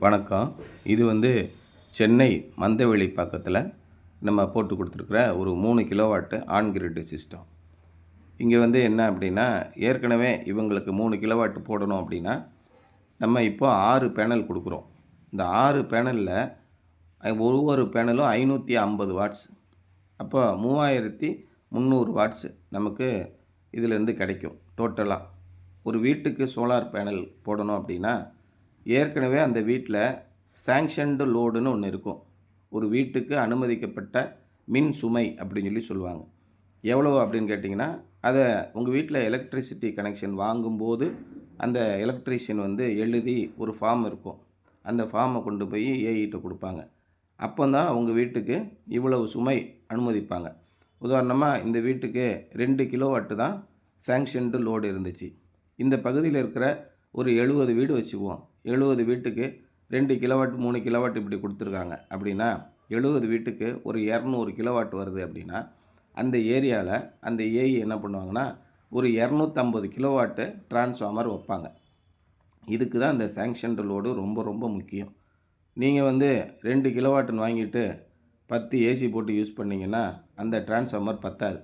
வணக்கம். இது சென்னை மந்தவெளி பக்கத்தில் நம்ம போட்டு கொடுத்துருக்குற ஒரு 3 கிலோவாட்டு ஆன் கிரிட் சிஸ்டம். இங்கே என்ன அப்படின்னா, ஏற்கனவே இவங்களுக்கு 3 கிலோவாட் போடணும் அப்படின்னா, நம்ம இப்போ 6 பேனல் கொடுக்குறோம். இந்த 6 பேனலில் ஒவ்வொரு பேனலும் 550 வாட்ஸ். அப்போ 3300 வாட்ஸ் நமக்கு இதிலேருந்து கிடைக்கும். டோட்டலாக ஒரு வீட்டுக்கு சோலார் பேனல் போடணும் அப்படின்னா, ஏற்கனவே அந்த வீட்டில் சாங்ஷன்டு லோடுன்னு ஒன்று இருக்கும். ஒரு வீட்டுக்கு அனுமதிக்கப்பட்ட மின் சுமை அப்படின்னு சொல்லுவாங்க. எவ்வளோ அப்படின்னு கேட்டிங்கன்னா, அதை உங்கள் வீட்டில் எலக்ட்ரிசிட்டி கனெக்ஷன் வாங்கும்போது அந்த எலக்ட்ரீஷியன் எழுதி ஒரு ஃபார்ம் இருக்கும். அந்த ஃபார்மை கொண்டு போய் ஏஇட்ட கொடுப்பாங்க. அப்போ தான் உங்கள் வீட்டுக்கு இவ்வளவு சுமை அனுமதிப்பாங்க. உதாரணமாக இந்த வீட்டுக்கு 2 கிலோவாட்டு தான் சாங்ஷன்டு லோடு இருந்துச்சு. இந்த பகுதியில் இருக்கிற ஒரு 70 வீடு வச்சுக்குவோம். 70 வீட்டுக்கு 2 கிலோவாட் 3 கிலோவாட் இப்படி கொடுத்துருக்காங்க அப்படின்னா, 70 வீட்டுக்கு ஒரு 200 கிலோவாட் வருது அப்படின்னா, அந்த ஏரியாவில் அந்த ஏஇ என்ன பண்ணுவாங்கன்னா, ஒரு 250 கிலோவாட்டு டிரான்ஸ்ஃபார்மர் வைப்பாங்க. இதுக்கு தான் இந்த சாங்ஷன்டு லோடு ரொம்ப ரொம்ப முக்கியம். நீங்கள் 2 கிலோவாட்டுன்னு வாங்கிட்டு 10 ஏசி போட்டு யூஸ் பண்ணிங்கன்னா அந்த டிரான்ஸ்ஃபார்மர் பத்தாது.